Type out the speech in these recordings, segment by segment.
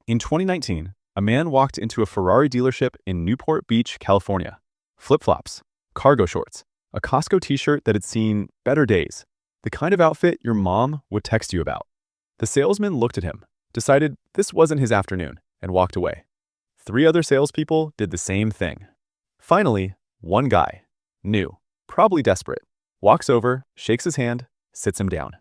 In 2019, a man walked into a Ferrari dealership in Newport Beach, California. Flip-flops, cargo shorts, a Costco t-shirt that had seen better days, the kind of outfit your mom would text you about. The salesman looked at him, decided this wasn't his afternoon, and walked away. 3 other salespeople did the same thing. Finally, one guy, new, probably desperate, walks over, shakes his hand, sits him down.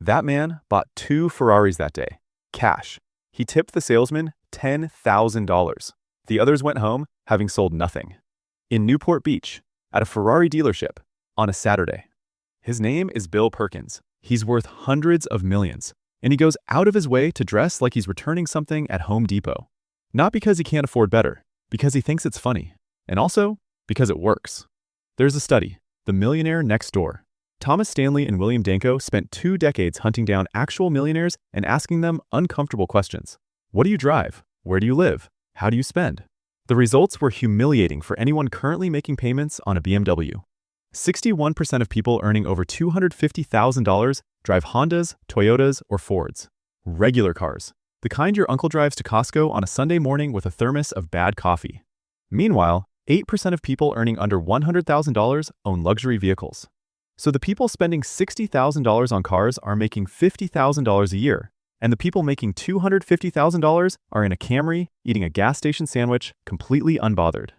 That man bought 2 Ferraris that day, cash. He tipped the salesman $10,000. The others went home, having sold nothing. In Newport Beach, at a Ferrari dealership, on a Saturday. His name is Bill Perkins. He's worth hundreds of millions, and he goes out of his way to dress like he's returning something at Home Depot. Not because he can't afford better, because he thinks it's funny, and also because it works. There's a study, The Millionaire Next Door. Thomas Stanley and William Danko spent 2 decades hunting down actual millionaires and asking them uncomfortable questions. What do you drive? Where do you live? How do you spend? The results were humiliating for anyone currently making payments on a BMW. 61% of people earning over $250,000 drive Hondas, Toyotas, or Fords. Regular cars, the kind your uncle drives to Costco on a Sunday morning with a thermos of bad coffee. Meanwhile, 8% of people earning under $100,000 own luxury vehicles. So the people spending $60,000 on cars are making $50,000 a year, and the people making $250,000 are in a Camry, eating a gas station sandwich, completely unbothered.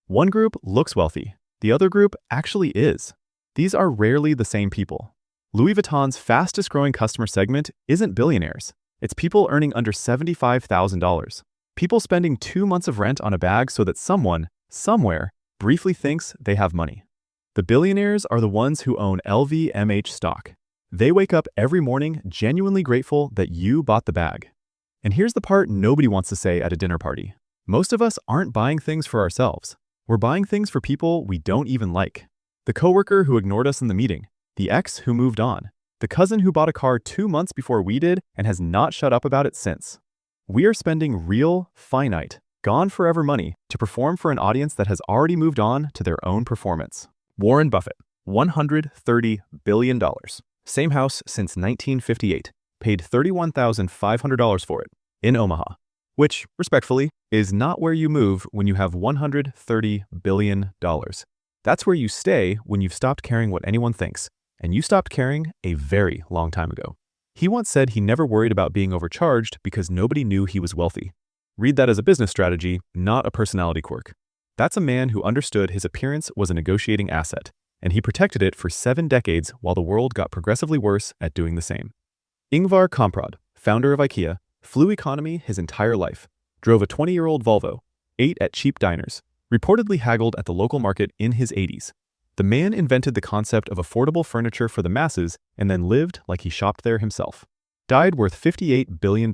One group looks wealthy, the other group actually is. These are rarely the same people. Louis Vuitton's fastest growing customer segment isn't billionaires. It's people earning under $75,000. People spending 2 months of rent on a bag so that someone, somewhere, briefly thinks they have money. The billionaires are the ones who own LVMH stock. They wake up every morning genuinely grateful that you bought the bag. And here's the part nobody wants to say at a dinner party. Most of us aren't buying things for ourselves. We're buying things for people we don't even like. The coworker who ignored us in the meeting, the ex who moved on, the cousin who bought a car 2 months before we did and has not shut up about it since. We are spending real, finite, gone forever money to perform for an audience that has already moved on to their own performance. Warren Buffett, $130 billion. Same house since 1958, paid $31,500 for it, in Omaha, which, respectfully, is not where you move when you have $130 billion. That's where you stay when you've stopped caring what anyone thinks, and you stopped caring a very long time ago. He once said he never worried about being overcharged because nobody knew he was wealthy. Read that as a business strategy, not a personality quirk. That's a man who understood his appearance was a negotiating asset, and he protected it for 7 decades while the world got progressively worse at doing the same. Ingvar Kamprad, founder of IKEA, flew economy his entire life, drove a 20-year-old Volvo, ate at cheap diners, reportedly haggled at the local market in his 80s. The man invented the concept of affordable furniture for the masses and then lived like he shopped there himself. Died worth $58 billion.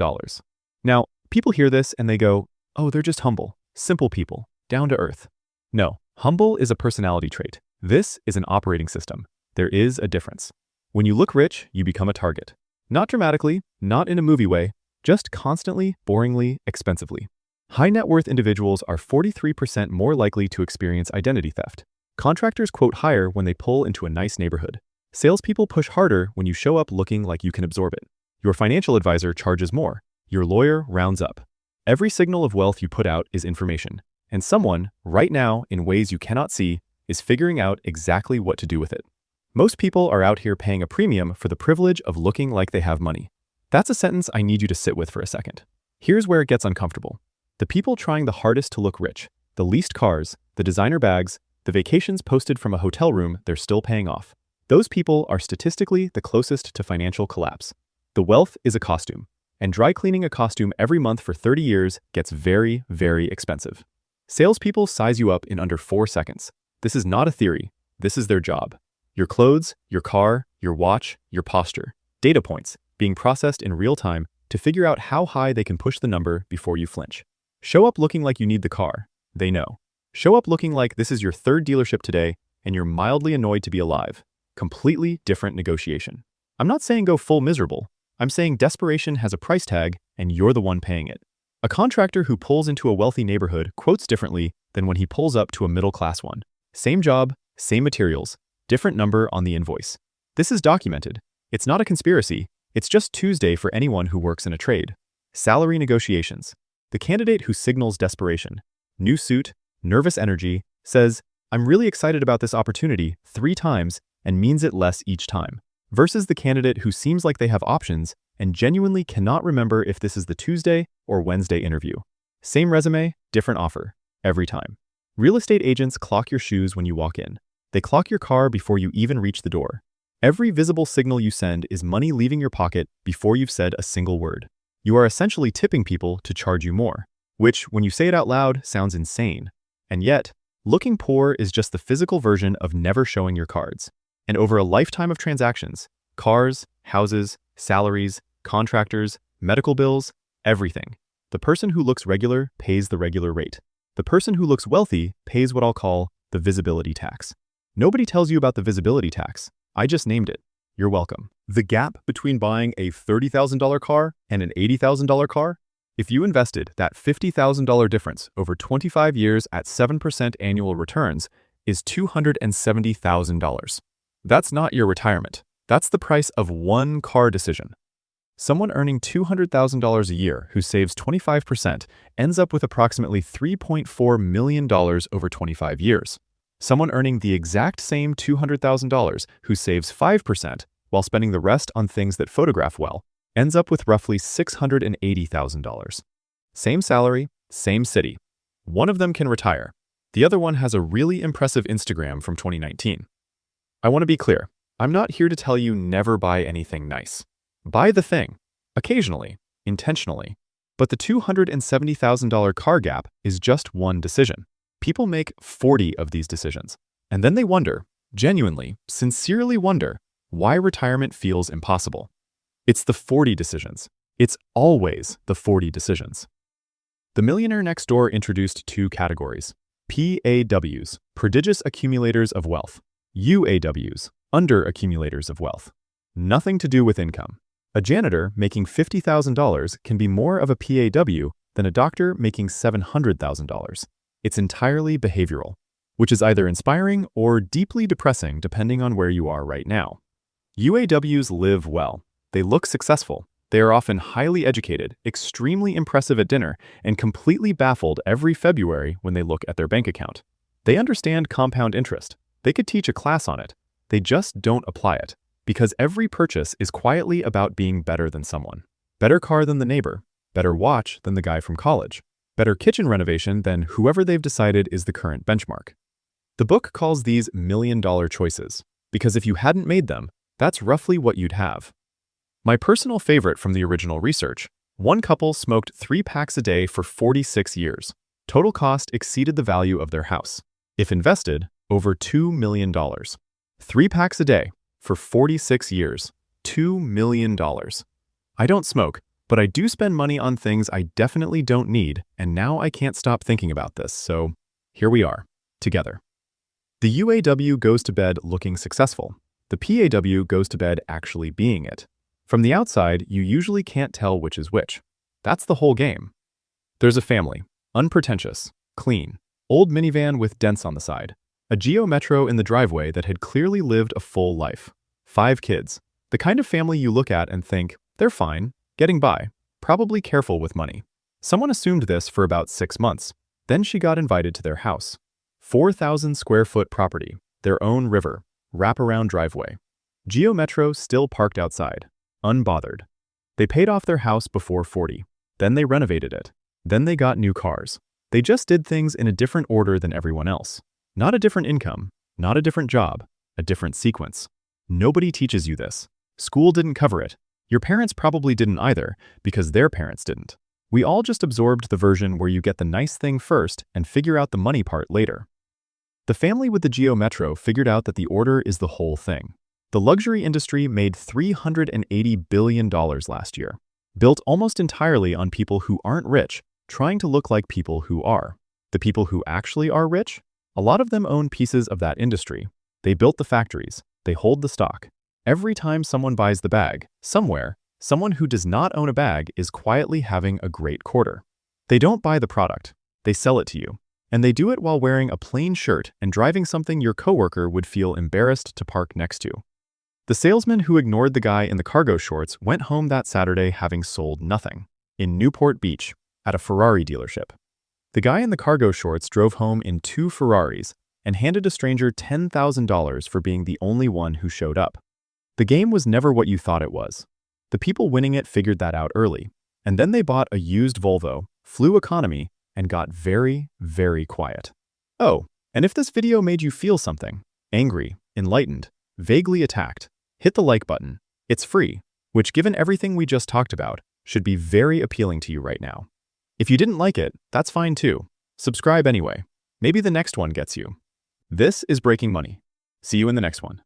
Now, people hear this and they go, oh, they're just humble, simple people, down to earth. No, humble is a personality trait. This is an operating system. There is a difference. When you look rich, you become a target. Not dramatically, not in a movie way, just constantly, boringly, expensively. High net worth individuals are 43% more likely to experience identity theft. Contractors quote higher when they pull into a nice neighborhood. Salespeople push harder when you show up looking like you can absorb it. Your financial advisor charges more. Your lawyer rounds up. Every signal of wealth you put out is information. And someone, right now, in ways you cannot see, is figuring out exactly what to do with it. Most people are out here paying a premium for the privilege of looking like they have money. That's a sentence I need you to sit with for a second. Here's where it gets uncomfortable. The people trying the hardest to look rich, the leased cars, the designer bags, the vacations posted from a hotel room they're still paying off. Those people are statistically the closest to financial collapse. The wealth is a costume, and dry cleaning a costume every month for 30 years gets very, very expensive. Salespeople size you up in under 4 seconds. This is not a theory. This is their job. Your clothes, your car, your watch, your posture. Data points being processed in real time to figure out how high they can push the number before you flinch. Show up looking like you need the car. They know. Show up looking like this is your 3rd dealership today and you're mildly annoyed to be alive. Completely different negotiation. I'm not saying go full miserable. I'm saying desperation has a price tag and you're the one paying it. A contractor who pulls into a wealthy neighborhood quotes differently than when he pulls up to a middle-class one. Same job, same materials, different number on the invoice. This is documented. It's not a conspiracy. It's just Tuesday for anyone who works in a trade. Salary negotiations. The candidate who signals desperation, new suit, nervous energy, says, "I'm really excited about this opportunity" 3 times and means it less each time, versus the candidate who seems like they have options and genuinely cannot remember if this is the Tuesday or Wednesday interview. Same resume, different offer, every time. Real estate agents clock your shoes when you walk in. They clock your car before you even reach the door. Every visible signal you send is money leaving your pocket before you've said a single word. You are essentially tipping people to charge you more, which, when you say it out loud, sounds insane. And yet, looking poor is just the physical version of never showing your cards. And over a lifetime of transactions, cars, houses, salaries, contractors, medical bills, everything, the person who looks regular pays the regular rate. The person who looks wealthy pays what I'll call the visibility tax. Nobody tells you about the visibility tax. I just named it. You're welcome. The gap between buying a $30,000 car and an $80,000 car? If you invested that $50,000 difference over 25 years at 7% annual returns, is $270,000. That's not your retirement. That's the price of one car decision. Someone earning $200,000 a year who saves 25% ends up with approximately $3.4 million over 25 years. Someone earning the exact same $200,000 who saves 5% while spending the rest on things that photograph well ends up with roughly $680,000. Same salary, same city. One of them can retire. The other one has a really impressive Instagram from 2019. I want to be clear. I'm not here to tell you never buy anything nice. Buy the thing, occasionally, intentionally. But the $270,000 car gap is just one decision. People make 40 of these decisions, and then they wonder, genuinely, sincerely wonder, why retirement feels impossible. It's the 40 decisions. It's always the 40 decisions. The Millionaire Next Door introduced 2 categories: PAWs, prodigious accumulators of wealth; UAWs, under accumulators of wealth. Nothing to do with income. A janitor making $50,000 can be more of a PAW than a doctor making $700,000. It's entirely behavioral, which is either inspiring or deeply depressing depending on where you are right now. UAWs live well. They look successful. They are often highly educated, extremely impressive at dinner, and completely baffled every February when they look at their bank account. They understand compound interest. They could teach a class on it. They just don't apply it, because every purchase is quietly about being better than someone. Better car than the neighbor, better watch than the guy from college, better kitchen renovation than whoever they've decided is the current benchmark. The book calls these million-dollar choices, because if you hadn't made them, that's roughly what you'd have. My personal favorite from the original research: one couple smoked 3 packs a day for 46 years. Total cost exceeded the value of their house. If invested, over $2 million. 3 packs a day for 46 years, $2 million. I don't smoke, but I do spend money on things I definitely don't need, and now I can't stop thinking about this, so here we are, together. The UAW goes to bed looking successful. The PAW goes to bed actually being it. From the outside, you usually can't tell which is which. That's the whole game. There's a family, unpretentious, clean, old minivan with dents on the side, a Geo Metro in the driveway that had clearly lived a full life, 5 kids, the kind of family you look at and think, they're fine, getting by, probably careful with money. Someone assumed this for about 6 months. Then she got invited to their house. 4,000 square foot property, their own river, wraparound driveway. Geo Metro still parked outside, unbothered. They paid off their house before 40. Then they renovated it. Then they got new cars. They just did things in a different order than everyone else. Not a different income, not a different job, a different sequence. Nobody teaches you this. School didn't cover it. Your parents probably didn't either, because their parents didn't. We all just absorbed the version where you get the nice thing first and figure out the money part later. The family with the Geo Metro figured out that the order is the whole thing. The luxury industry made $380 billion last year, built almost entirely on people who aren't rich, trying to look like people who are. The people who actually are rich? A lot of them own pieces of that industry. They built the factories. They hold the stock. Every time someone buys the bag, somewhere, someone who does not own a bag is quietly having a great quarter. They don't buy the product. They sell it to you. And they do it while wearing a plain shirt and driving something your coworker would feel embarrassed to park next to. The salesman who ignored the guy in the cargo shorts went home that Saturday having sold nothing. In Newport Beach, at a Ferrari dealership. The guy in the cargo shorts drove home in 2 Ferraris and handed a stranger $10,000 for being the only one who showed up. The game was never what you thought it was. The people winning it figured that out early, and then they bought a used Volvo, flew economy, and got very, very quiet. Oh, and if this video made you feel something, angry, enlightened, vaguely attacked, hit the like button. It's free, which, given everything we just talked about, should be very appealing to you right now. If you didn't like it, that's fine too. Subscribe anyway. Maybe the next one gets you. This is Breaking Money. See you in the next one.